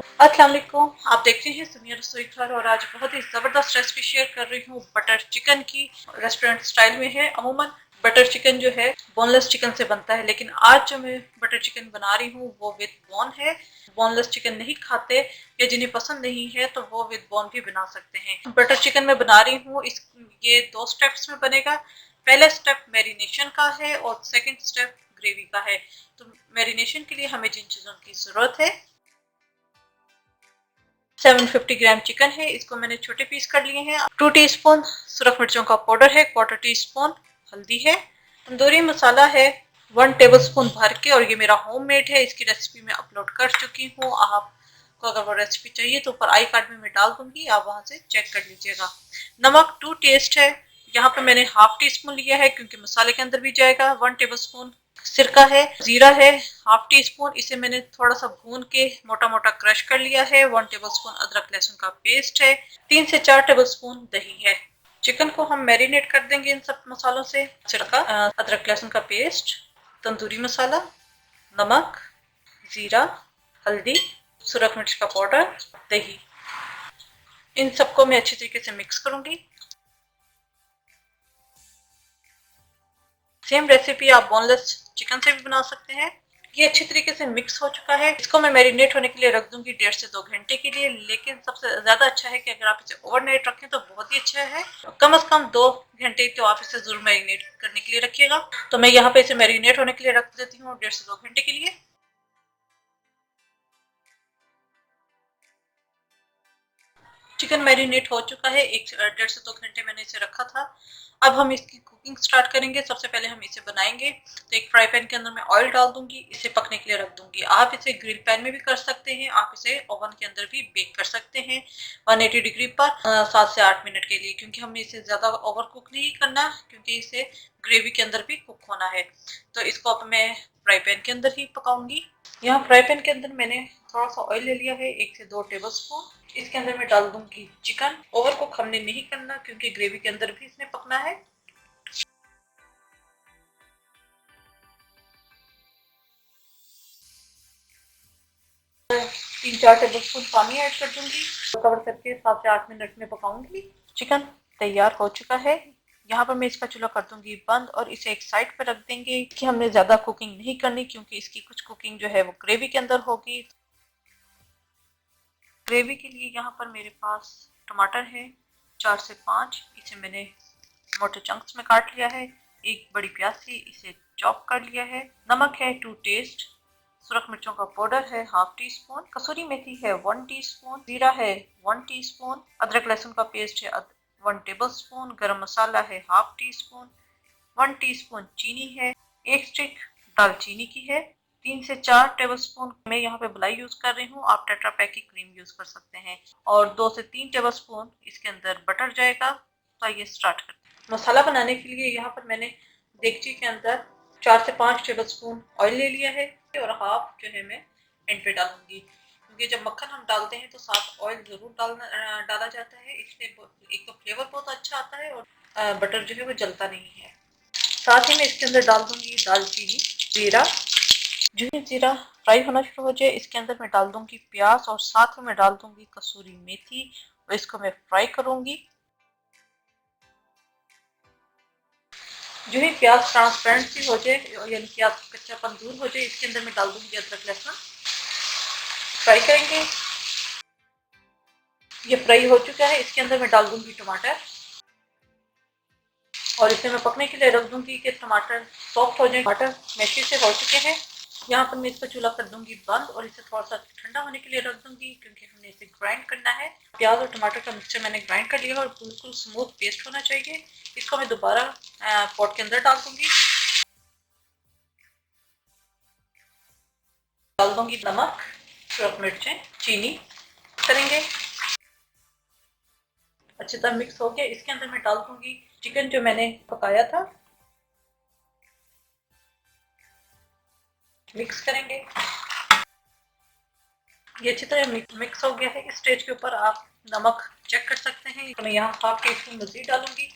अस्सलाम वालेकुम। आप देख रहे हैं सुनिया रसोई घर और आज बहुत ही ज़बरदस्त रेसिपी शेयर कर रही हूँ बटर चिकन की। रेस्टोरेंट स्टाइल में है। अमूमन बटर चिकन जो है बोनलेस चिकन से बनता है, लेकिन आज जो मैं बटर चिकन बना रही हूँ वो विद बोन है। बोनलेस चिकन नहीं खाते या जिन्हें पसंद नहीं है तो वो विद बोन भी बना सकते हैं। बटर चिकन मैं बना रही हूँ, इस ये 2 स्टेप्स में बनेगा। पहला स्टेप मैरिनेशन का है और सेकेंड स्टेप ग्रेवी का है। तो मैरिनेशन के लिए हमें जिन चीज़ों की ज़रूरत है, 750 ग्राम चिकन है, इसको मैंने छोटे पीस कर लिए हैं। 2 टीस्पून सुरख मिर्चों का पाउडर है, 1/4 टीस्पून हल्दी है, तंदूरी मसाला है 1 टेबलस्पून भर के, और ये मेरा होममेड है। इसकी रेसिपी मैं अपलोड कर चुकी हूँ। आपको अगर वो रेसिपी चाहिए तो ऊपर आई कार्ड में मैं डाल दूंगी, आप वहां से चेक कर लीजिएगा। नमक 2 टेस्ट है, यहाँ पे मैंने हाफ टी स्पून लिया है क्योंकि मसाले के अंदर भी जाएगा। 1 टेबलस्पून सिरका है, जीरा है हाफ टी स्पून, इसे मैंने थोड़ा सा भून के मोटा मोटा क्रश कर लिया है। 1 टेबलस्पून अदरक लहसुन का पेस्ट है, 3 से 4 टेबलस्पून दही है। चिकन को हम मैरिनेट कर देंगे इन सब मसालों से। सिरका, अदरक लहसुन का पेस्ट, तंदूरी मसाला, नमक, जीरा, हल्दी, सुरख मिर्च का पाउडर, दही, इन सबको मैं अच्छी तरीके से मिक्स करूंगी। सेम रेसिपी आप बोनलेस चिकन से भी बना सकते हैं। ये अच्छी तरीके से मिक्स हो चुका है। इसको मैं मैरिनेट होने के लिए रख दूंगी 1.5 से 2 घंटे के लिए, लेकिन सबसे ज्यादा अच्छा है कि अगर आप इसे ओवरनाइट रखें तो बहुत ही अच्छा है। कम से कम 2 घंटे तो आप इसे जरूर मैरिनेट करने के लिए रखिएगा। तो मैं यहाँ पे इसे मैरिनेट होने के लिए रख देती हूँ 1.5 से 2 घंटे के लिए। चिकन मैरिनेट हो चुका है, 1 से 2 घंटे मैंने इसे रखा था। अब हम इसकी कुकिंग स्टार्ट करेंगे। सबसे पहले हम इसे बनाएंगे, तो एक फ्राई पैन के अंदर मैं ऑयल डाल दूंगी, इसे पकने के लिए रख दूंगी। आप इसे ग्रिल पैन में भी कर सकते हैं, आप इसे ओवन के अंदर भी बेक कर सकते हैं 180 डिग्री पर 7 से 8 मिनट के लिए, क्योंकि हमें इसे ज़्यादा ओवर कुक नहीं करना, क्योंकि इसे ग्रेवी के अंदर भी कुक होना है। तो इसको अब मैं फ्राई पैन के अंदर ही पकाऊंगी। यहाँ फ्राई पैन के अंदर मैंने थोड़ा सा ऑयल ले लिया है, 1 से 2 टेबल स्पून। इसके अंदर मैं डाल दूंगी चिकन। ओवर कुक हमने नहीं करना क्योंकि ग्रेवी के अंदर भी इसने पकना है। 3-4 टेबल स्पून पानी ऐड कर दूंगी, कवर करके 7 से 8 मिनट में पकाऊंगी। चिकन तैयार हो चुका है। यहाँ पर मैं इसका चूल्हा कर दूंगी बंद और इसे एक साइड पर रख देंगे कि हमने ज्यादा कुकिंग नहीं करनी, क्योंकि इसकी कुछ कुकिंग जो है वो ग्रेवी के अंदर होगी। ग्रेवी के लिए यहाँ पर मेरे पास टमाटर है 4 से 5, इसे मैंने मोटे चंक्स में काट लिया है। एक बड़ी प्याज थी, इसे चॉप कर लिया है। नमक है 2 टेस्ट, सुरख मिर्चों का पाउडर है हाफ टी स्पून, कसूरी मेथी है 1 टीस्पून, जीरा है 1 टीस्पून, अदरक लहसुन का पेस्ट है 1 टेबल स्पून, गरम मसाला है हाफ टी स्पून, 1 टीस्पून चीनी है, 1 स्टिक दालचीनी की है, 3 से 4 टेबलस्पून मैं यहाँ पे मलाई यूज कर रही हूँ, आप टेट्रा पैक की क्रीम यूज कर सकते हैं, और 2 से 3 टेबलस्पून इसके अंदर बटर जाएगा। तो ये स्टार्ट करते हैं। मसाला बनाने के लिए यहाँ पर मैंने देगची के अंदर 4 से 5 टेबलस्पून ऑयल ले लिया है, और हाफ जो है मैं एंड पे डालूंगी, क्योंकि जब मक्खन हम डालते हैं तो साथ ऑयल जरूर डाला जाता है। इससे एक तो फ्लेवर बहुत अच्छा आता है और बटर जो है वो जलता नहीं है। साथ ही मैं इसके अंदर डाल दूंगी दालचीनी, जीरा। जो ही जीरा फ्राई होना शुरू हो जाए, इसके अंदर मैं डाल दूंगी प्याज और साथ ही मैं डाल दूंगी कसूरी मेथी, और इसको मैं फ्राई करूंगी। जो ही प्याज ट्रांसपेरेंट सी हो जाए, यानी प्याज कच्चापन दूर हो जाए, इसके अंदर मैं डाल दूंगी अदरक लहसुन, फ्राई करेंगे। ये फ्राई हो चुका है, इसके अंदर मैं डाल दूंगी टमाटर, और इसे मैं पकने के लिए रख दूंगी कि टमाटर सॉफ्ट हो जाए। टमाटर मैशी से हो चुके हैं। यहाँ पर मैं इसको चूल्हा कर दूंगी बंद और इसे थोड़ा सा ठंडा होने के लिए रख दूंगी, क्योंकि हमने इसे ग्राइंड करना है। प्याज और टमाटर का मिक्सचर मैंने ग्राइंड कर लिया और बिल्कुल स्मूथ पेस्ट होना चाहिए। इसको मैं दोबारा पॉट के अंदर डाल दूंगी। डाल दूंगी नमक, सूरख मिर्चें, चीनी करेंगे। अच्छी तरह मिक्स हो गया, इसके अंदर मैं डाल दूंगी चिकन जो मैंने पकाया था, मिक्स करेंगे। ये अच्छी तरह मिक्स हो गया है। इस स्टेज के ऊपर आप नमक चेक कर सकते हैं। तो मैं यहाँ हाफ टी स्पून मजीद डालूंगी।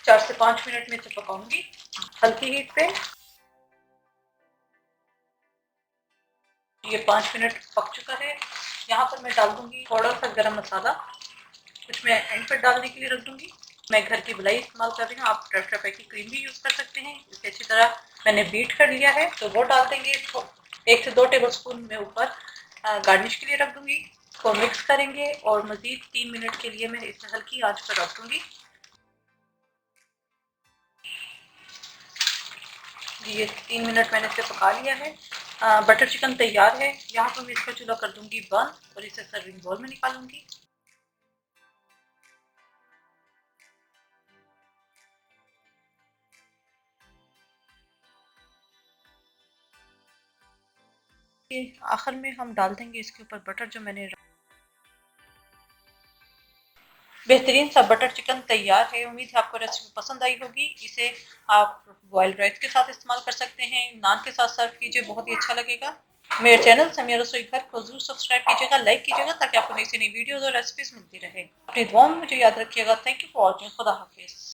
4 से 5 मिनट में इसे पकाऊंगी हल्की हीट पे। ये 5 मिनट पक चुका है। यहाँ पर मैं डाल दूंगी थोड़ा सा गरम मसाला, कुछ मैं एंड पर डालने के लिए रख दूंगी। मैं घर की मलाई इस्तेमाल कर रही हूँ, आप टेट्रा पैक की क्रीम भी यूज़ कर सकते हैं। इसे अच्छी तरह मैंने बीट कर लिया है, तो वो डाल देंगे इसको। 1 से 2 टेबल स्पून में ऊपर गार्निश के लिए रख दूंगी। इसको मिक्स करेंगे और मज़ीद 3 मिनट के लिए मैं इसे हल्की आंच पर रख दूंगी। ये 3 मिनट मैंने इसे पका लिया है। बटर चिकन तैयार है। यहाँ पर मैं इसका चूल्हा कर दूंगी बंद और इसे सर्विंग बाउल में निकालूंगी। आखिर में हम डाल देंगे इसके ऊपर बटर जो मैंने। बेहतरीन सा बटर चिकन तैयार है। उम्मीद है आपको रेसिपी पसंद आई होगी। इसे आप बॉइल्ड राइस के साथ इस्तेमाल कर सकते हैं, नान के साथ सर्व कीजिए, बहुत ही अच्छा लगेगा। मेरे चैनल समिया रसोई घर को जरूर सब्सक्राइब कीजिएगा, लाइक कीजिएगा, ताकि आपको नई से नई वीडियोस और रेसिपीज मिलती रहे। अपनी दुआ में मुझे याद रखिएगा। Thank you for watching. खुदा हाफिज।